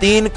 3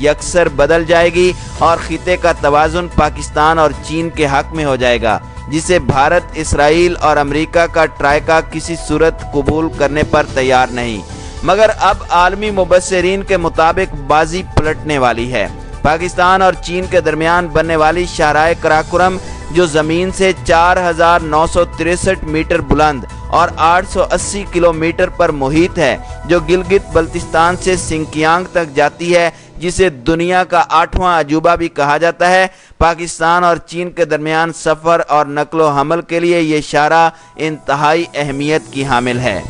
یکسر بدل جائے گی اور خطے کا توازن پاکستان اور چین کے حق میں ہو جائے گا، جسے بھارت، اسرائیل اور امریکہ کا ٹرائیکا کسی صورت قبول کرنے پر تیار نہیں۔ مگر اب عالمی مبصرین کے مطابق بازی پلٹنے والی ہے۔ پاکستان اور چین کے درمیان بننے والی شاہراہ قراقرم، جو زمین سے 4963 میٹر بلند اور 880 کلومیٹر پر محیط ہے، جو گلگت بلتستان سے سنکیانگ تک جاتی ہے، جسے دنیا کا 8واں عجوبہ بھی کہا جاتا ہے، پاکستان اور چین کے درمیان سفر اور نقل و حمل کے لیے یہ شاہراہ انتہائی اہمیت کی حامل ہے۔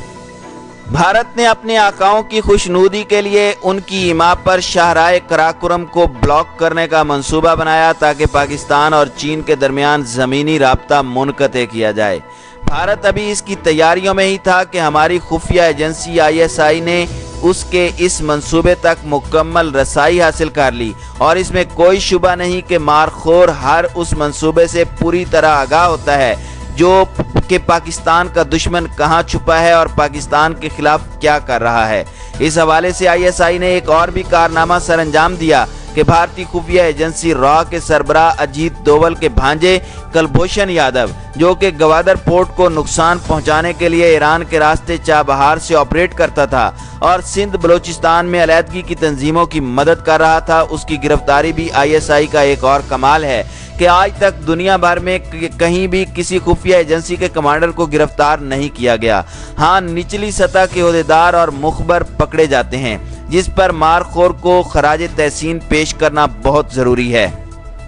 بھارت نے اپنے آقاؤں کی خوشنودی کے لیے ان کی ایما پر شاہراہ قراقرم کو بلاک کرنے کا منصوبہ بنایا تاکہ پاکستان اور چین کے درمیان زمینی رابطہ منقطع کیا جائے۔ بھارت ابھی اس کی تیاریوں میں ہی تھا کہ ہماری خفیہ ایجنسی ISI نے اس کے اس منصوبے تک مکمل رسائی حاصل کر لی، اور اس میں کوئی شبہ نہیں کہ مارخور ہر اس منصوبے سے پوری طرح آگاہ ہوتا ہے جو کہ پاکستان کا دشمن کہاں چھپا ہے اور پاکستان کے خلاف کیا کر رہا ہے۔ اس حوالے سے ISI نے ایک اور بھی کارنامہ سر انجام دیا کہ بھارتی خفیہ ایجنسی را کے سربراہ اجیت دوول کے بھانجے کلبھوشن یادو، جو کہ گوادر پورٹ کو نقصان پہنچانے کے لیے ایران کے راستے چابہار سے آپریٹ کرتا تھا اور سندھ بلوچستان میں علیحدگی کی تنظیموں کی مدد کر رہا تھا، اس کی گرفتاری بھی ISI کا ایک اور کمال ہے کہ آج تک دنیا بھر میں کہیں بھی کسی خفیہ ایجنسی کے کمانڈر کو گرفتار نہیں کیا گیا۔ ہاں، نچلی سطح کے عہدیدار اور مخبر پکڑے جاتے ہیں، جس پر مارخور کو خراج تحسین پیش کرنا بہت ضروری ہے۔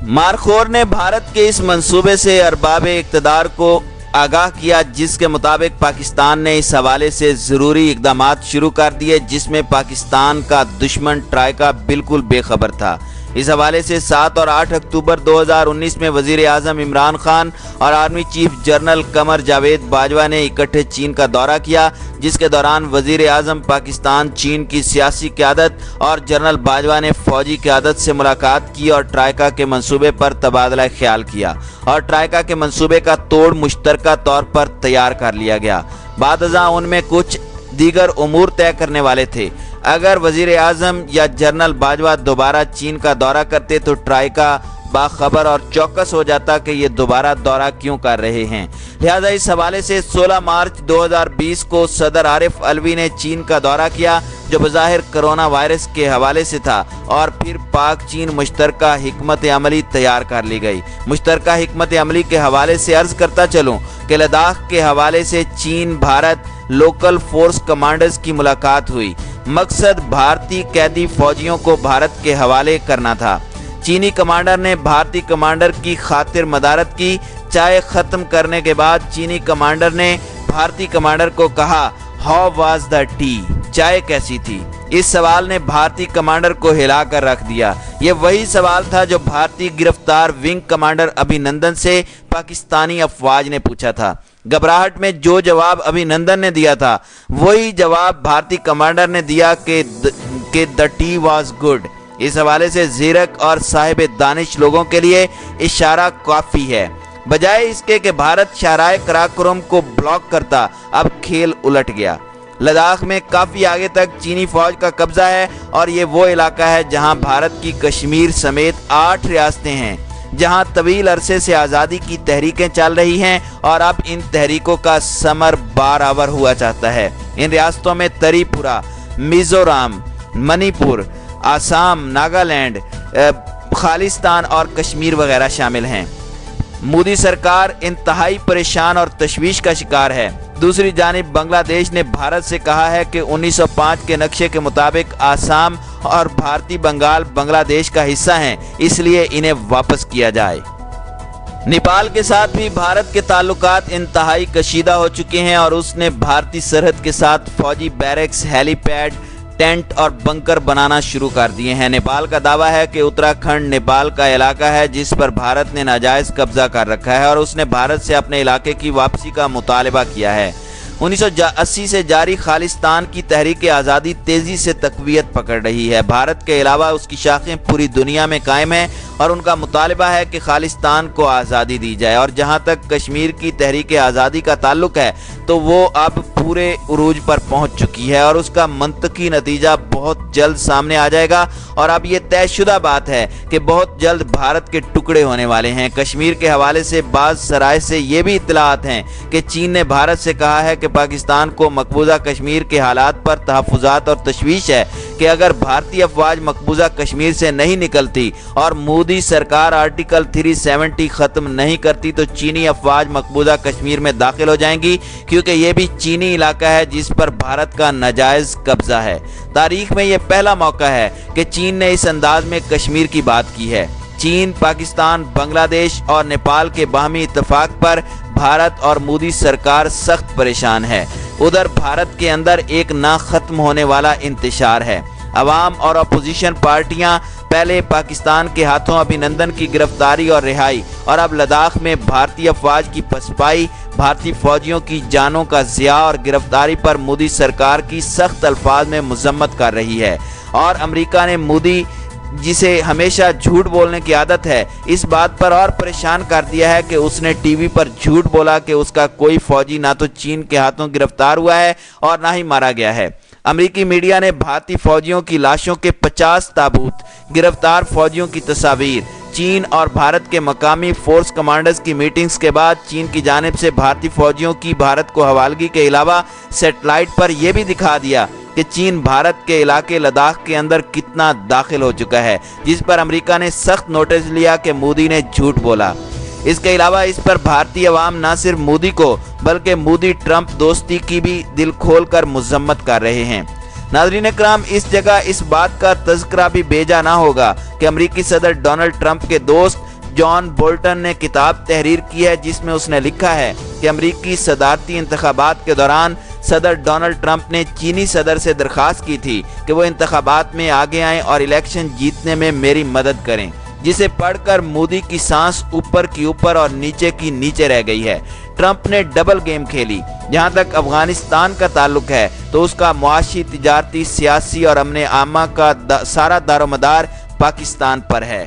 مارخور نے بھارت کے اس منصوبے سے ارباب اقتدار کو آگاہ کیا، جس کے مطابق پاکستان نے اس حوالے سے ضروری اقدامات شروع کر دیے، جس میں پاکستان کا دشمن ٹرائیکا بالکل بے خبر تھا۔ اس حوالے سے 7 اور 8 اکتوبر 2019 میں وزیر اعظم عمران خان اور army chief general Qamar Javed Bajwa نے اکٹھے چین کا دورہ کیا، جس کے دوران وزیر اعظم پاکستان چین کی سیاسی قیادت اور جنرل باجوہ نے فوجی قیادت سے ملاقات کی اور ٹرائیکا کے منصوبے پر تبادلہ خیال کیا، اور ٹرائیکا کے منصوبے کا توڑ مشترکہ طور پر تیار کر لیا گیا۔ بعد ازاں ان میں کچھ دیگر امور طے کرنے والے تھے۔ اگر وزیر اعظم یا جنرل باجوہ دوبارہ چین کا دورہ کرتے تو ٹرائیکا باخبر اور چوکس ہو جاتا کہ یہ دوبارہ دورہ کیوں کر رہے ہیں۔ لہذا اس حوالے سے 16 مارچ 2020 کو صدر عارف علوی نے چین کا دورہ کیا، جو بظاہر کرونا وائرس کے حوالے سے تھا، اور پھر پاک چین مشترکہ حکمت عملی تیار کر لی گئی۔ مشترکہ حکمت عملی کے حوالے سے عرض کرتا چلوں کہ لداخ کے حوالے سے چین بھارت لوکل فورس کمانڈرز کی ملاقات ہوئی۔ مقصد بھارتی قیدی فوجیوں کو بھارت کے حوالے کرنا تھا۔ چینی کمانڈر نے بھارتی کمانڈر کی خاطر مدارت کی۔ چائے ختم کرنے کے بعد چینی کمانڈر نے بھارتی کمانڈر کو کہا، ہاؤ واز دا ٹی؟ چائے کیسی تھی؟ اس سوال نے بھارتی کمانڈر کو ہلا کر رکھ دیا۔ یہ وہی سوال تھا جو بھارتی گرفتار ونگ کمانڈر ابھینندن سے پاکستانی افواج نے پوچھا تھا۔ گھبراہٹ میں جو جواب ابھینندن نے دیا تھا، وہی جواب بھارتی کمانڈر نے دیا کہ دا ٹی واز گڈ۔ اس حوالے سے زیرک اور صاحب دانش لوگوں کے لیے اشارہ کافی ہے۔ بجائے اس کے کہ بھارت شاہراہ قراقرم کو بلاک کرتا، اب کھیل الٹ گیا۔ لداخ میں کافی آگے تک چینی فوج کا قبضہ ہے، اور یہ وہ علاقہ ہے جہاں بھارت کی کشمیر سمیت 8 ریاستیں ہیں، جہاں طویل عرصے سے آزادی کی تحریکیں چل رہی ہیں، اور اب ان تحریکوں کا ثمر بارآور ہوا چاہتا ہے۔ ان ریاستوں میں تری پورہ، میزورام، منی پور، آسام، ناگالینڈ، خالستان اور کشمیر وغیرہ شامل ہیں۔ مودی سرکار انتہائی پریشان اور تشویش کا شکار ہے۔ دوسری جانب بنگلہ دیش نے بھارت سے کہا ہے کہ 1905 کے نقشے کے مطابق آسام اور بھارتی بنگال بنگلہ دیش کا حصہ ہیں، اس لیے انہیں واپس کیا جائے۔ نیپال کے ساتھ بھی بھارت کے تعلقات انتہائی کشیدہ ہو چکے ہیں، اور اس نے بھارتی سرحد کے ساتھ فوجی بیرکس، ہیلی پیڈ، ٹینٹ اور بنکر بنانا شروع کر دیے ہیں۔ نیپال کا دعویٰ ہے کہ اتراکھنڈ نیپال کا علاقہ ہے جس پر بھارت نے ناجائز قبضہ کر رکھا ہے، اور اس نے بھارت سے اپنے علاقے کی واپسی کا مطالبہ کیا ہے۔ 1980 سے جاری خالستان کی تحریک آزادی تیزی سے تقویت پکڑ رہی ہے۔ بھارت کے علاوہ اس کی شاخیں پوری دنیا میں قائم ہیں، اور ان کا مطالبہ ہے کہ خالصتان کو آزادی دی جائے۔ اور جہاں تک کشمیر کی تحریک آزادی کا تعلق ہے تو وہ اب پورے عروج پر پہنچ چکی ہے اور اس کا منطقی نتیجہ بہت جلد سامنے آ جائے گا، اور اب یہ طے شدہ بات ہے کہ بہت جلد بھارت کے ٹکڑے ہونے والے ہیں۔ کشمیر کے حوالے سے بعض ذرائع سے یہ بھی اطلاعات ہیں کہ چین نے بھارت سے کہا ہے کہ پاکستان کو مقبوضہ کشمیر کے حالات پر تحفظات اور تشویش ہے کہ اگر بھارتی افواج مقبوضہ کشمیر سے نہیں نکلتی اور مودی سرکار آرٹیکل 370 ختم نہیں کرتی تو چینی افواج مقبوضہ کشمیر میں داخل ہو جائیں گی، کیونکہ یہ بھی چینی علاقہ ہے جس پر بھارت کا ناجائز قبضہ ہے۔ تاریخ میں یہ پہلا موقع ہے کہ چین نے اس انداز میں کشمیر کی بات کی ہے۔ چین، پاکستان، بنگلہ دیش اور نیپال کے باہمی اتفاق پر بھارت اور مودی سرکار سخت پریشان ہے۔ ادھر بھارت کے اندر ایک نہ ختم ہونے والا انتشار ہے۔ عوام اور اپوزیشن پارٹیاں پہلے پاکستان کے ہاتھوں ابھینندن کی گرفتاری اور رہائی، اور اب لداخ میں بھارتی افواج کی پسپائی، بھارتی فوجیوں کی جانوں کا ضیاع اور گرفتاری پر مودی سرکار کی سخت الفاظ میں مذمت کر رہی ہے۔ اور امریکہ نے مودی، جسے ہمیشہ جھوٹ بولنے کی عادت ہے، اس بات پر اور پریشان کر دیا ہے کہ اس نے ٹی وی پر جھوٹ بولا کہ اس کا کوئی فوجی نہ تو چین کے ہاتھوں گرفتار ہوا ہے اور نہ ہی مارا گیا ہے۔ امریکی میڈیا نے بھارتی فوجیوں کی لاشوں کے 50 تابوت، گرفتار فوجیوں کی تصاویر، چین اور بھارت کے مقامی فورس کمانڈرز کی میٹنگز کے بعد چین کی جانب سے بھارتی فوجیوں کی بھارت کو حوالگی کے علاوہ سیٹلائٹ پر یہ بھی دکھا دیا کہ چین بھارت کے علاقے لداخ کے اندر کتنا داخل ہو چکا ہے، جس پر امریکہ نے سخت نوٹس لیا کہ مودی نے جھوٹ بولا۔ اس کے علاوہ اس پر بھارتی عوام نہ صرف مودی کو بلکہ مودی ٹرمپ دوستی کی بھی دل کھول کر مذمت کر رہے ہیں۔ ناظرین اکرام، اس جگہ اس بات کا تذکرہ بھی بھیجا نہ ہوگا کہ امریکی صدر ڈونلڈ ٹرمپ کے دوست جان بولٹن نے کتاب تحریر کی ہے جس میں اس نے لکھا ہے کہ امریکی صدارتی انتخابات کے دوران صدر ڈونلڈ ٹرمپ نے چینی صدر سے درخواست کی تھی کہ وہ انتخابات میں آگے آئیں اور الیکشن جیتنے میں میری مدد کریں، جسے پڑھ کر مودی کی سانس اوپر کی اوپر اور نیچے کی نیچے رہ گئی ہے۔ ٹرمپ نے ڈبل گیم کھیلی۔ جہاں تک افغانستان کا تعلق ہے تو اس کا معاشی، تجارتی، سیاسی اور امن عامہ کا سارا دار و مدار پاکستان پر ہے۔